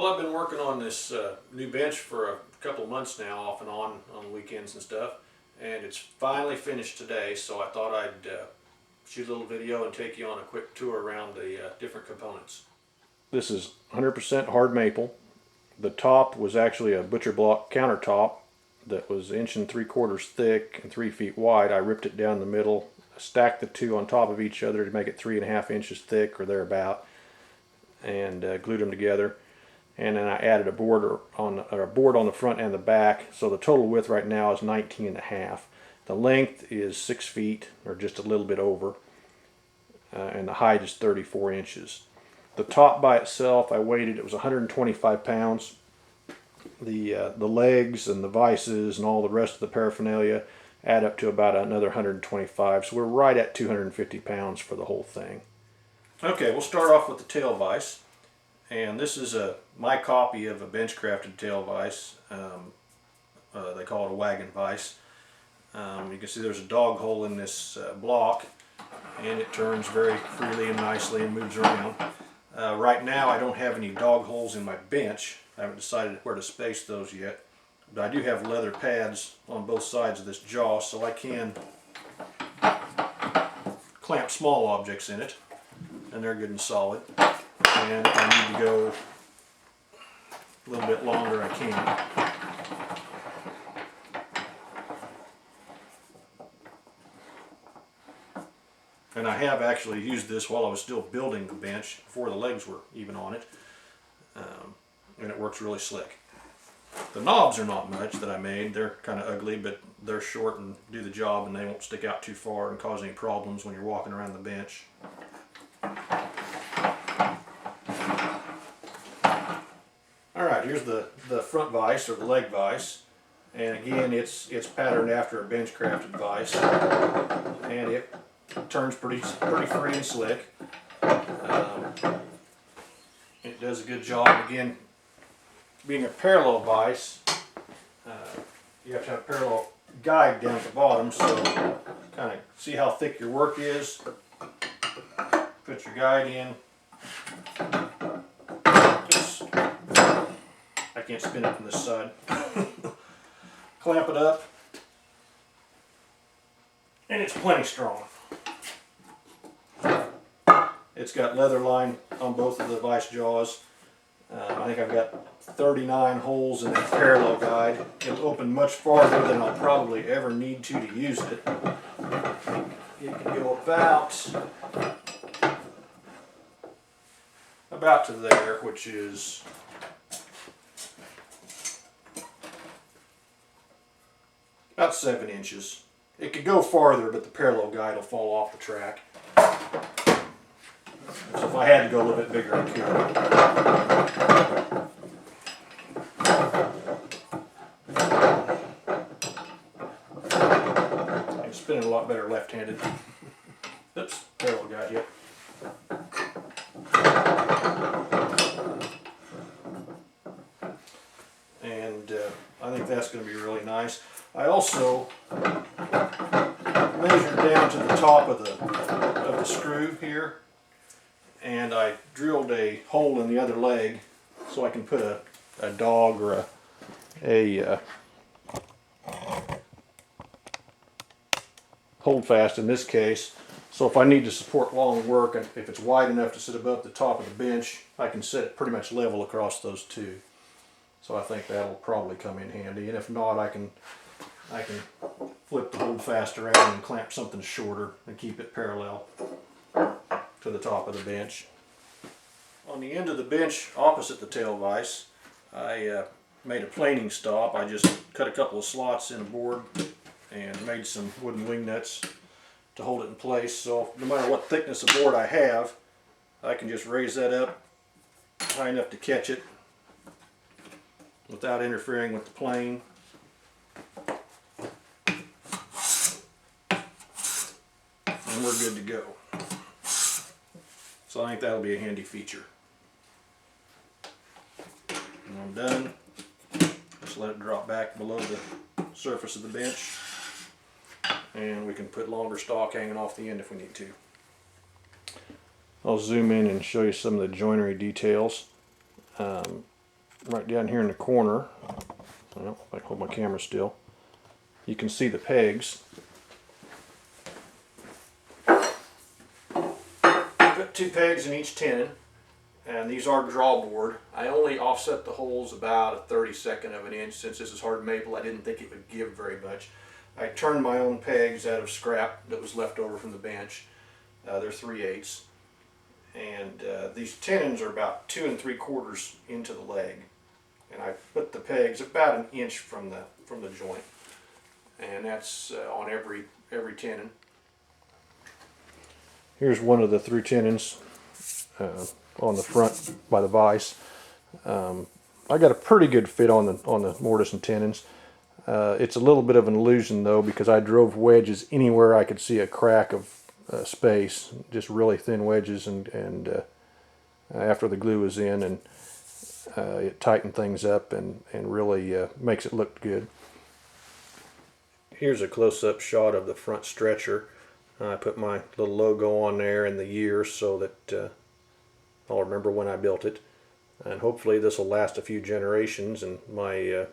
Well, I've been working on this new bench for a couple of months now, off and on weekends and stuff, and it's finally finished today, so I thought I'd shoot a little video and take you on a quick tour around the different components. This is 100% hard maple. The top was actually a butcher block countertop that was 1 3/4 thick and 3 feet wide. I ripped it down the middle, stacked the two on top of each other to make it 3.5 inches thick or thereabout, and glued them together. And then I added a board on the front and the back, so the total width right now is 19.5. The length is 6 feet, or just a little bit over, and the height is 34 inches. The top by itself, I weighed it was 125 pounds. The legs and the vices and all the rest of the paraphernalia add up to about another 125, so we're right at 250 pounds for the whole thing. Okay, we'll start off with the tail vise. And this is my copy of a bench-crafted tail vise. They call it a wagon vise. You can see there's a dog hole in this block, and it turns very freely and nicely and moves around. Right now I don't have any dog holes in my bench. I haven't decided where to space those yet. But I do have leather pads on both sides of this jaw, so I can clamp small objects in it, and they're good and solid. And if I need to go a little bit longer, I can. And I have actually used this while I was still building the bench, before the legs were even on it, and it works really slick. The knobs are not much that I made. They're kind of ugly, but they're short and do the job, and they won't stick out too far and cause any problems when you're walking around the bench. Alright, here's the front vise, or the leg vise, and again it's patterned after a bench crafted vise, and it turns pretty free and slick. It does a good job. Again, being a parallel vise, you have to have a parallel guide down at the bottom, so kind of see how thick your work is. Put your guide in. I can't spin it from this side. Clamp it up, and it's plenty strong. It's got leather line on both of the vise jaws. I think I've got 39 holes in that parallel guide. It'll open much farther than I'll probably ever need to use it. It can go about to there, which is about 7 inches. It could go farther, but the parallel guide will fall off the track. So if I had to go a little bit bigger, I could. I'm spinning a lot better left-handed. Oops, parallel guide hit. And I think that's going to be really nice. I also measured down to the top of the screw here, and I drilled a hole in the other leg so I can put a dog or a holdfast in this case. So if I need to support long work, and if it's wide enough to sit above the top of the bench, I can set it pretty much level across those two. So I think that'll probably come in handy, and if not, I can flip the holdfast around and clamp something shorter and keep it parallel to the top of the bench. On the end of the bench opposite the tail vise, I made a planing stop. I just cut a couple of slots in a board and made some wooden wing nuts to hold it in place, so no matter what thickness of board I have, I can just raise that up high enough to catch it without interfering with the plane. And we're good to go. So I think that'll be a handy feature. And I'm done. Just let it drop back below the surface of the bench, and we can put longer stock hanging off the end if we need to. I'll zoom in and show you some of the joinery details. right down here in the corner. Well, if I hold my camera still, you can see the pegs. Put 2 pegs in each tenon, and these are drawboard. I only offset the holes about 1/32 of an inch. Since this is hard maple, I didn't think it would give very much. I turned my own pegs out of scrap that was left over from the bench. They're 3/8, and these tenons are about 2 3/4 into the leg, and I put the pegs about an inch from the joint, and that's on every tenon. Here's one of the through tenons on the front by the vise. I got a pretty good fit on the mortise and tenons. It's a little bit of an illusion though, because I drove wedges anywhere I could see a crack of space, just really thin wedges, and after the glue is in, and it tightened things up and really makes it look good. Here's a close-up shot of the front stretcher. I put my little logo on there and the year so that I'll remember when I built it, and hopefully this will last a few generations, and my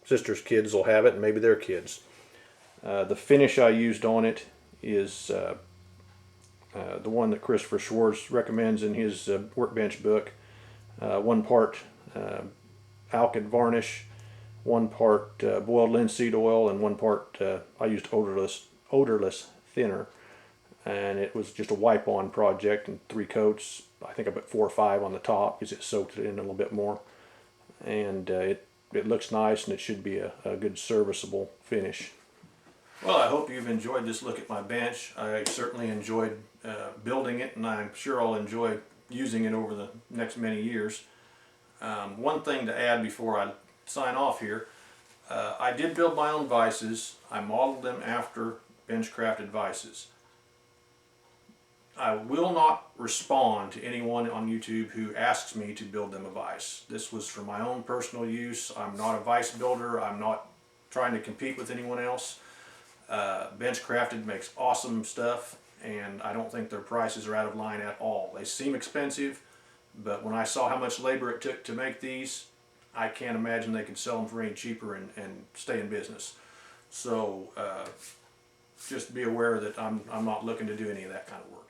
sister's kids will have it, and maybe their kids. The finish I used on it is the one that Christopher Schwartz recommends in his workbench book. 1 part alkyd varnish, 1 part boiled linseed oil, and 1 part I used odorless thinner, and it was just a wipe-on project and 3 coats. I think I put 4 or 5 on the top because it soaked it in a little bit more, and it looks nice, and it should be a good serviceable finish. Well, I hope you've enjoyed this look at my bench. I certainly enjoyed building it, and I'm sure I'll enjoy using it over the next many years. One thing to add before I sign off here, I did build my own vices. I modeled them after bench-crafted vices. I will not respond to anyone on YouTube who asks me to build them a vise. This was for my own personal use. I'm not a vise builder. I'm not trying to compete with anyone else. Bench-crafted makes awesome stuff, and I don't think their prices are out of line at all. They seem expensive, but when I saw how much labor it took to make these, I can't imagine they could sell them for any cheaper and stay in business. So just be aware that I'm not looking to do any of that kind of work.